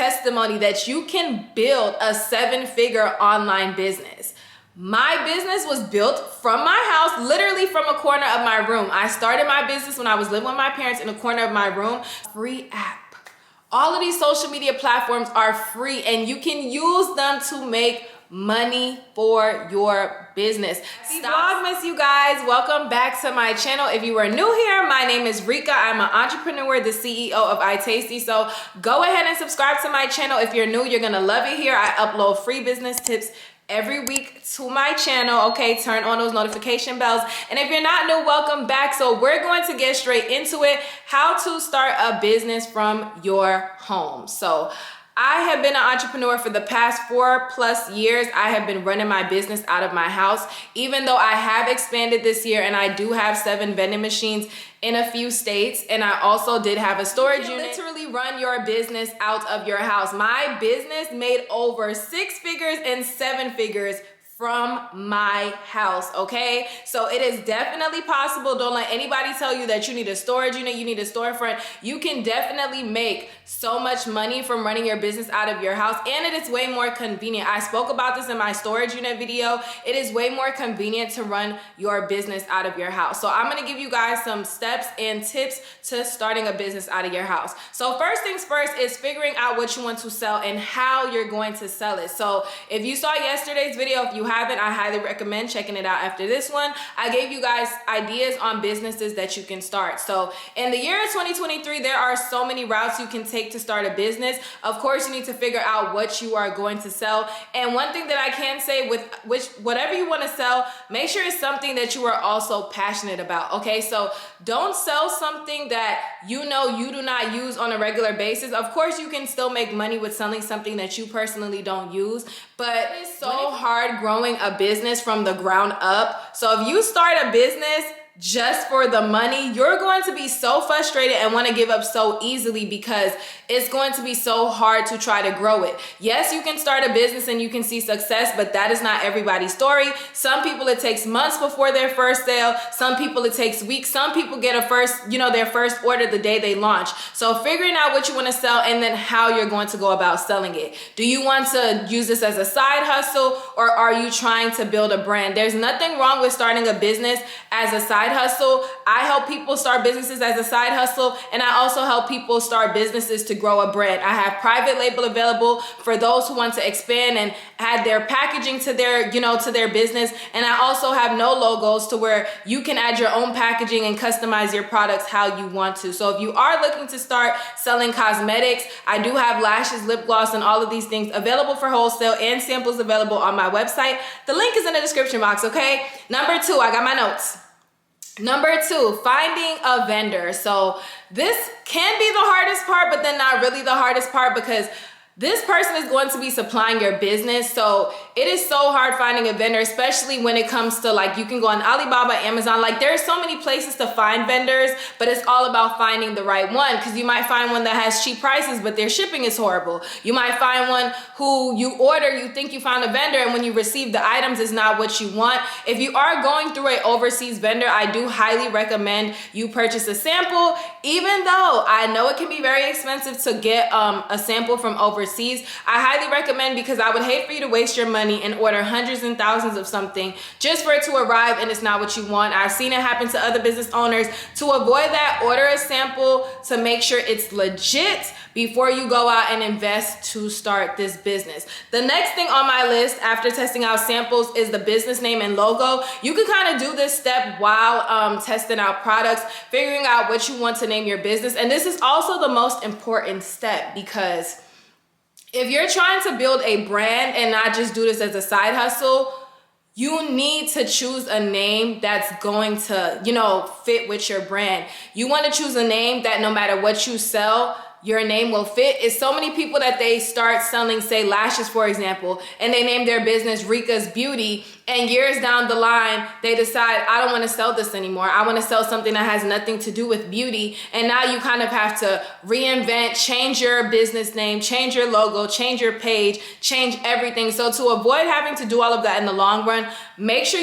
testimony that you can build a 7-figure online business. My business was built from my house, literally from a corner of my room. I started my business when I was living with my parents in the corner of my room. Free app. All of these social media platforms are free and you can use them to make money for your business. Vlogmas, you guys, welcome back to my channel. If you are new here, my name is Rika. I'm an entrepreneur, the CEO of iTasty. So go ahead and subscribe to my channel. If you're new, you're gonna love it here. I upload free business tips every week to my channel. Okay, turn on those notification bells. And if you're not new, welcome back. So we're going to get straight into it. How to start a business from your home. So I have been an entrepreneur for the past 4+ years. I have been running my business out of my house, even though I have expanded this year and I do have 7 vending machines in a few states. And I also did have a storage unit. Literally run your business out of your house. My business made over 6 figures and 7 figures from my house, okay? So it is definitely possible. Don't let anybody tell you that you need a storage unit, you need a storefront. You can definitely make so much money from running your business out of your house, and it is way more convenient. I spoke about this in my storage unit video. It is way more convenient to run your business out of your house. So I'm gonna give you guys some steps and tips to starting a business out of your house. So first things first is figuring out what you want to sell and how you're going to sell it. So if you saw yesterday's video, if you haven't, I highly recommend checking it out after this one. I gave you guys ideas on businesses that you can start. So in the year 2023, there are so many routes you can take to start a business. Of course, you need to figure out what you are going to sell. And one thing that I can say with whatever you want to sell, make sure it's something that you are also passionate about. Okay, so don't sell something that you know you do not use on a regular basis. Of course, you can still make money with selling something that you personally don't use, but it's so hard growing a business from the ground up. So if you start a business just for the money, you're going to be so frustrated and want to give up so easily because it's going to be so hard to try to grow it. Yes, you can start a business and you can see success, but that is not everybody's story. Some people it takes months before their first sale. Some people it takes weeks. Some people get their first order the day they launch. So figuring out what you want to sell and then how you're going to go about selling it. Do you want to use this as a side hustle or are you trying to build a brand? There's nothing wrong with starting a business as a side hustle. I help people start businesses as a side hustle, and I also help people start businesses to grow a brand. I have private label available for those who want to expand and add their packaging to their, to their business. And I also have no logos to where you can add your own packaging and customize your products how you want to. So if you are looking to start selling cosmetics, I do have lashes, lip gloss, and all of these things available for wholesale and samples available on my website. The link is in the description box, okay? Number 2, I got my notes. Number 2, finding a vendor. So this can be the hardest part, but then not really the hardest part because this person is going to be supplying your business. So it is so hard finding a vendor, especially when it comes to you can go on Alibaba, Amazon. There's so many places to find vendors, but it's all about finding the right one because you might find one that has cheap prices, but their shipping is horrible. You might find one who you order, you think you found a vendor, and when you receive the items, it's not what you want. If you are going through an overseas vendor, I do highly recommend you purchase a sample, even though I know it can be very expensive to get a sample from overseas. I highly recommend because I would hate for you to waste your money and order hundreds and thousands of something just for it to arrive and it's not what you want. I've seen it happen to other business owners. To avoid that, order a sample to make sure it's legit before you go out and invest to start this business. The next thing on my list after testing out samples is the business name and logo. You can kind of do this step while testing out products, figuring out what you want to name your business. And this is also the most important step because if you're trying to build a brand and not just do this as a side hustle, you need to choose a name that's going to, fit with your brand. You want to choose a name that no matter what you sell, your name will fit. It's so many people that they start selling, say lashes, for example, and they name their business Rika's Beauty, and years down the line, they decide, I don't want to sell this anymore. I want to sell something that has nothing to do with beauty. And now you kind of have to reinvent, change your business name, change your logo, change your page, change everything. So to avoid having to do all of that in the long run, make sure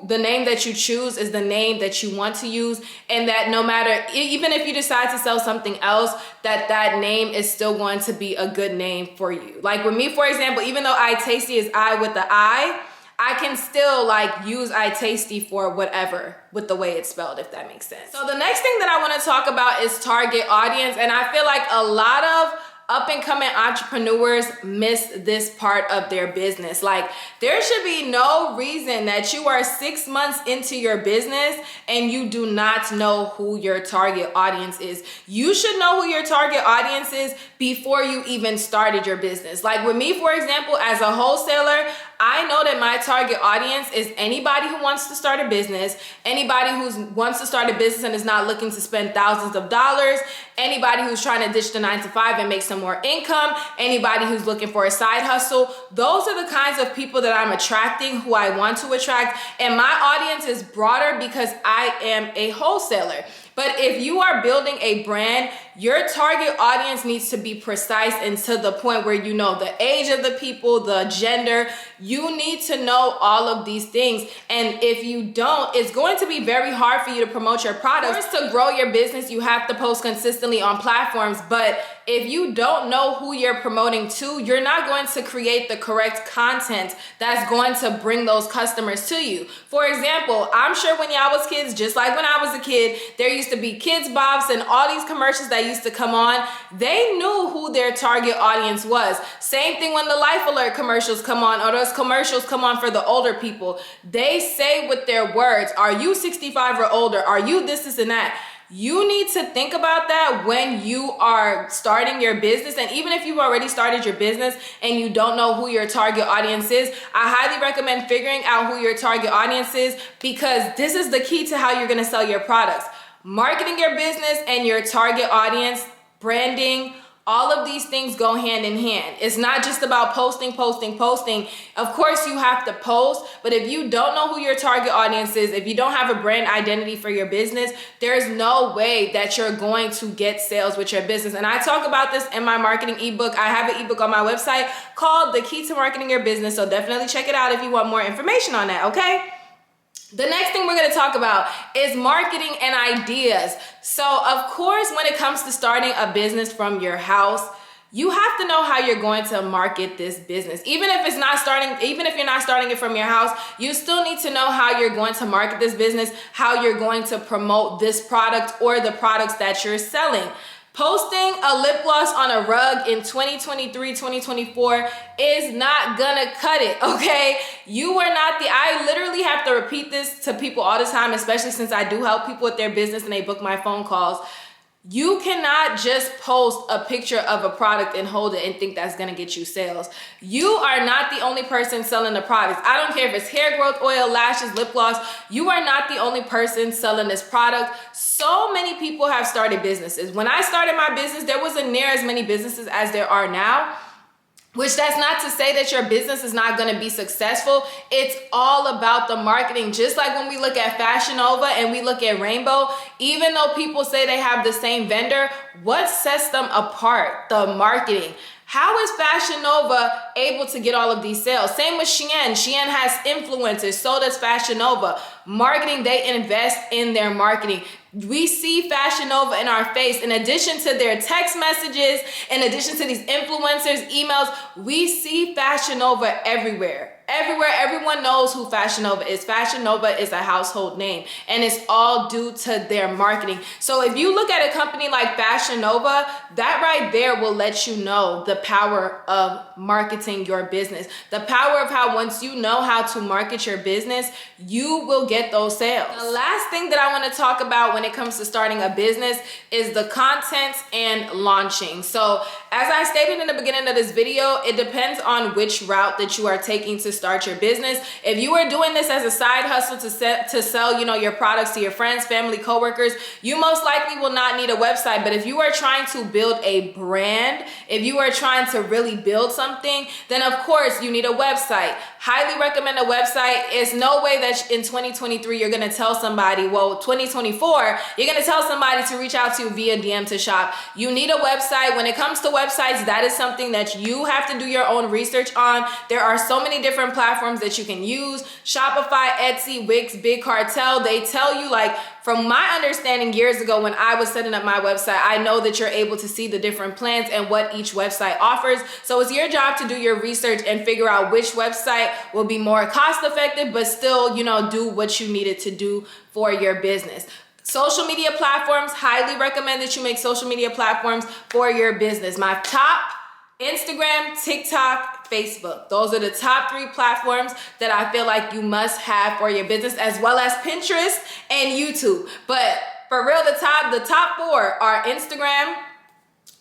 the name that you choose is the name that you want to use, and that no matter, even if you decide to sell something else, that that name is still going to be a good name for you. Like with me, for example, even though I Tasty is I with the I can still like use I Tasty for whatever with the way it's spelled, if that makes sense. So the next thing that I want to talk about is target audience. And I feel like a lot of up and coming entrepreneurs miss this part of their business. Like there should be no reason that you are 6 months into your business and you do not know who your target audience is. You should know who your target audience is before you even started your business. Like with me, for example, as a wholesaler, I know that my target audience is anybody who wants to start a business, anybody who wants to start a business and is not looking to spend thousands of dollars, anybody who's trying to ditch the 9-to-5 and make some more income, anybody who's looking for a side hustle. Those are the kinds of people that I'm attracting, who I want to attract. And my audience is broader because I am a wholesaler. But if you are building a brand, your target audience needs to be precise and to the point where you know the age of the people, the gender. You need to know all of these things. And if you don't, it's going to be very hard for you to promote your products. To grow your business, you have to post consistently on platforms. But if you don't know who you're promoting to, you're not going to create the correct content that's going to bring those customers to you. For example, I'm sure when y'all was kids, just like when I was a kid, there used to be Kids Bobs and all these commercials that used to come on. They knew who their target audience was. Same thing when the Life Alert commercials come on, or those commercials come on for the older people. They say with their words, are you 65 or older? Are you this, and that? You need to think about that when you are starting your business. And even if you've already started your business and you don't know who your target audience is, I highly recommend figuring out who your target audience is, because this is the key to how you're going to sell your products. Marketing your business and your target audience, branding, all of these things go hand in hand. It's not just about posting. Of course you have to post, but if you don't know who your target audience is, if you don't have a brand identity for your business, there's no way that you're going to get sales with your business. And I talk about this in my marketing ebook. I have an ebook on my website called The Key to Marketing Your Business. So definitely check it out if you want more information on that, okay? The next thing we're going to talk about is marketing and ideas. So of course, when it comes to starting a business from your house, you have to know how you're going to market this business. Even if you're not starting it from your house, you still need to know how you're going to market this business, how you're going to promote this product or the products that you're selling. Posting a lip gloss on a rug in 2023, 2024 is not gonna cut it, okay? I literally have to repeat this to people all the time, especially since I do help people with their business and they book my phone calls. You cannot just post a picture of a product and hold it and think that's gonna get you sales. You are not the only person selling the products. I don't care if it's hair growth oil, lashes, lip gloss. You are not the only person selling this product. So many people have started businesses. When I started my business, there wasn't near as many businesses as there are now. Which that's not to say that your business is not going to be successful. It's all about the marketing. Just like when we look at Fashion Nova and we look at Rainbow, even though people say they have the same vendor, what sets them apart? The marketing. How is Fashion Nova able to get all of these sales? Same with Shein. Shein has influencers, so does Fashion Nova. Marketing, they invest in their marketing. We see Fashion Nova in our face. In addition to their text messages, in addition to these influencers, emails, we see Fashion Nova everywhere. Everywhere, everyone knows who Fashion Nova is. Fashion Nova is a household name, and it's all due to their marketing. So if you look at a company like Fashion Nova, that right there will let you know the power of marketing your business. The power of how once you know how to market your business, you will get those sales. The last thing that I want to talk about when it comes to starting a business is the content and launching. So as I stated in the beginning of this video, it depends on which route that you are taking to start your business. If you are doing this as a side hustle to sell, your products to your friends, family, coworkers, you most likely will not need a website. But if you are trying to build a brand, if you are trying to really build something, then of course you need a website. Highly recommend a website. It's no way that in 2023 you're going to tell somebody, 2024, you're going to tell somebody to reach out to you via DM to shop. You need a website. When it comes to websites, that is something that you have to do your own research on. There are so many different different platforms that you can use. Shopify, Etsy, Wix, Big Cartel, they tell you, like, from my understanding years ago when I was setting up my website, I know that you're able to see the different plans and what each website offers. So it's your job to do your research and figure out which website will be more cost effective, but still, you know, do what you needed to do for your business. Social media platforms, highly recommend that you make social media platforms for your business. My top: Instagram, TikTok, Facebook. Those are the top 3 platforms that I feel like you must have for your business, as well as Pinterest and YouTube. But for real, the top 4 are Instagram,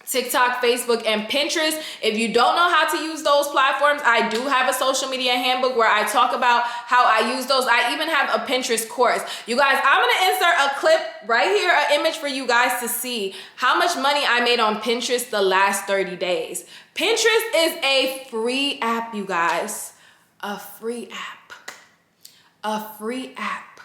TikTok, Facebook, and Pinterest. If you don't know how to use those platforms, I do have a social media handbook where I talk about how I use those. I even have a Pinterest course. You guys, I'm gonna insert a clip right here, an image for you guys to see how much money I made on Pinterest the last 30 days. Pinterest is a free app, you guys. A free app. A free app.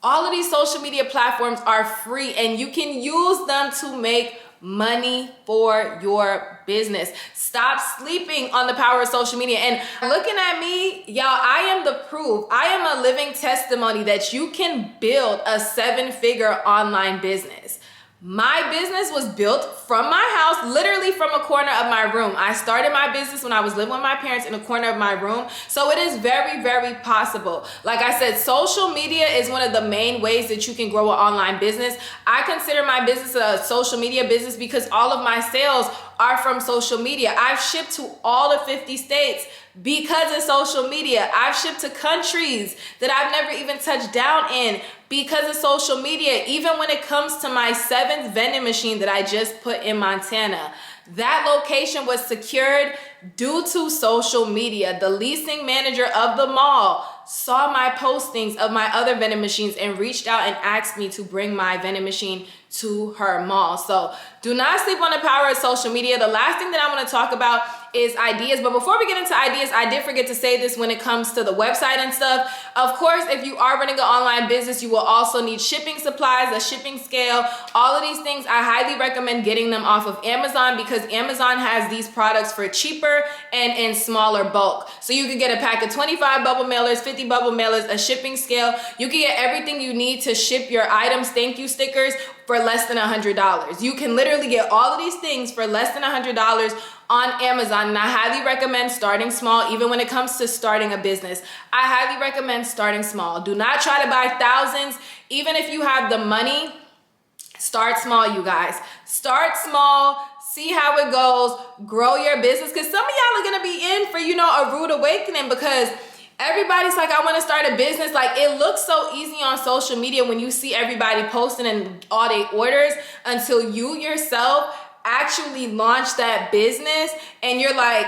All of these social media platforms are free and you can use them to make money for your business. Stop sleeping on the power of social media. And looking at me, y'all, I am the proof. I am a living testimony that you can build a 7-figure online business. My business was built from my house, literally from a corner of my room. I started my business when I was living with my parents in a corner of my room. So it is very, very possible. Like I said, social media is one of the main ways that you can grow an online business. I consider my business a social media business because all of my sales are from social media. I've shipped to all the 50 states because of social media. I've shipped to countries that I've never even touched down in because of social media. Even when it comes to my 7th vending machine that I just put in Montana, that location was secured due to social media. The leasing manager of the mall saw my postings of my other vending machines and reached out and asked me to bring my vending machine to her mall. So do not sleep on the power of social media. The last thing that I want to talk about is ideas. But before we get into ideas, I did forget to say this when it comes to the website and stuff. Of course, if you are running an online business, you will also need shipping supplies, a shipping scale, all of these things. I highly recommend getting them off of Amazon because Amazon has these products for cheaper and in smaller bulk. So you can get a pack of 25 bubble mailers, 50 bubble mailers, a shipping scale. You can get everything you need to ship your items, thank you stickers, for less than $100. You can literally get all of these things for less than $100 on Amazon, and I highly recommend starting small. Even when it comes to starting a business, I highly recommend starting small. Do not try to buy thousands. Even if you have the money, start small, you guys. Start small, see how it goes, grow your business, because some of y'all are gonna be in for, you know, a rude awakening because everybody's like, I want to start a business. Like, it looks so easy on social media when you see everybody posting and all their orders until you yourself actually launch that business and you're like,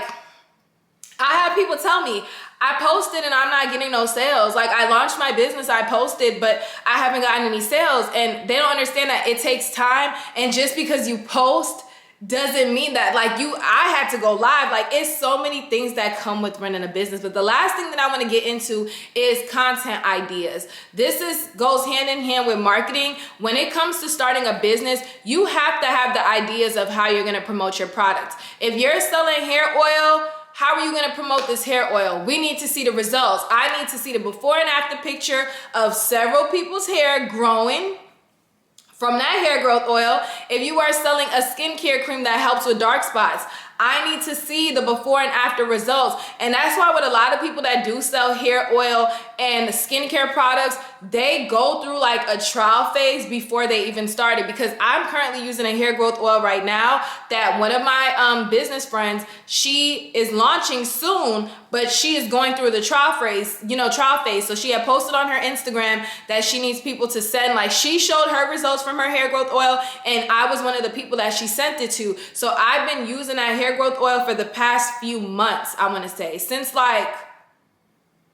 I have people tell me, I posted and I'm not getting no sales. Like, I launched my business, I posted, but I haven't gotten any sales. And they don't understand that it takes time. And just because you post doesn't mean that, like, I had to go live. Like, it's so many things that come with running a business. But the last thing that I want to get into is content ideas. This goes hand in hand with marketing. When it comes to starting a business, you have to have the ideas of how you're going to promote your products. If you're selling hair oil, how are you going to promote this hair oil? We need to see the results. I need to see the before and after picture of several people's hair growing from that hair growth oil. If you are selling a skincare cream that helps with dark spots, I need to see the before and after results. And that's why with a lot of people that do sell hair oil and skincare products, they go through like a trial phase before they even started. Because I'm currently using a hair growth oil right now that one of my business friends, she is launching soon, but she is going through the trial phase, So she had posted on her Instagram that she needs people to send, like, she showed her results from her hair growth oil, and I was one of the people that she sent it to. So I've been using that hair growth oil for the past few months, I want to say, since like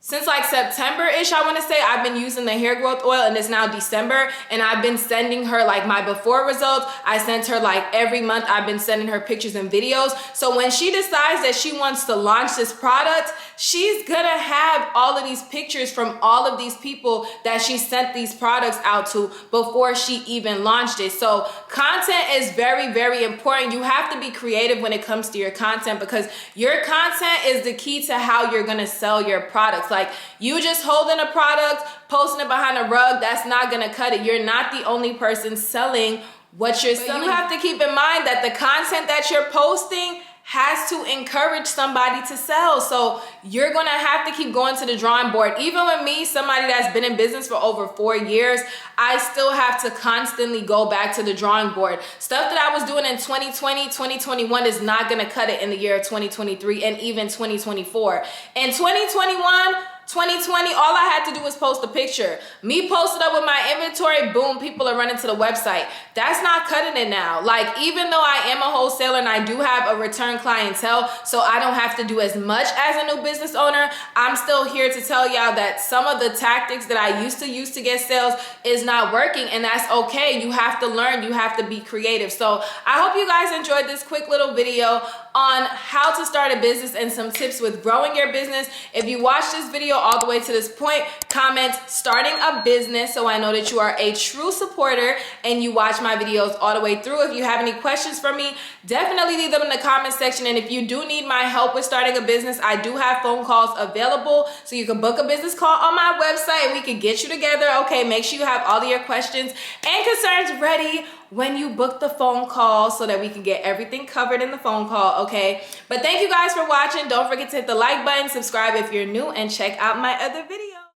since like September-ish, I want to say, I've been using the hair growth oil, and it's now December, and I've been sending her like my before results. I sent her like every month, I've been sending her pictures and videos. So when she decides that she wants to launch this product, she's gonna have all of these pictures from all of these people that she sent these products out to before she even launched it. So content is very, very important. You have to be creative when it comes to your content, because your content is the key to how you're gonna sell your products. Like, you just holding a product, posting it behind a rug, that's not gonna cut it. You're not the only person selling what you're selling. You have to keep in mind that the content that you're posting has to encourage somebody to sell. So you're gonna have to keep going to the drawing board. Even with me, somebody that's been in business for over 4 years, I still have to constantly go back to the drawing board. Stuff that I was doing in 2020, 2021 is not gonna cut it in the year of 2023 and even 2024. In 2021, 2020, all I had to do was post a picture. Me posted up with my inventory, boom, people are running to the website. That's not cutting it now. Like, even though I am a wholesaler and I do have a return clientele, so I don't have to do as much as a new business owner, I'm still here to tell y'all that some of the tactics that I used to use to get sales is not working, and that's okay. You have to learn, you have to be creative. So I hope you guys enjoyed this quick little video on how to start a business and some tips with growing your business. If you watched this video all the way to this point, comment starting a business so I know that you are a true supporter and you watch my videos all the way through. If you have any questions for me, definitely leave them in the comment section. And if you do need my help with starting a business, I do have phone calls available, so you can book a business call on my website and we can get you together. Okay, make sure you have all of your questions and concerns ready when you book the phone call so that we can get everything covered in the phone call, okay? But thank you guys for watching. Don't forget to hit the like button, subscribe if you're new, and check out my other videos.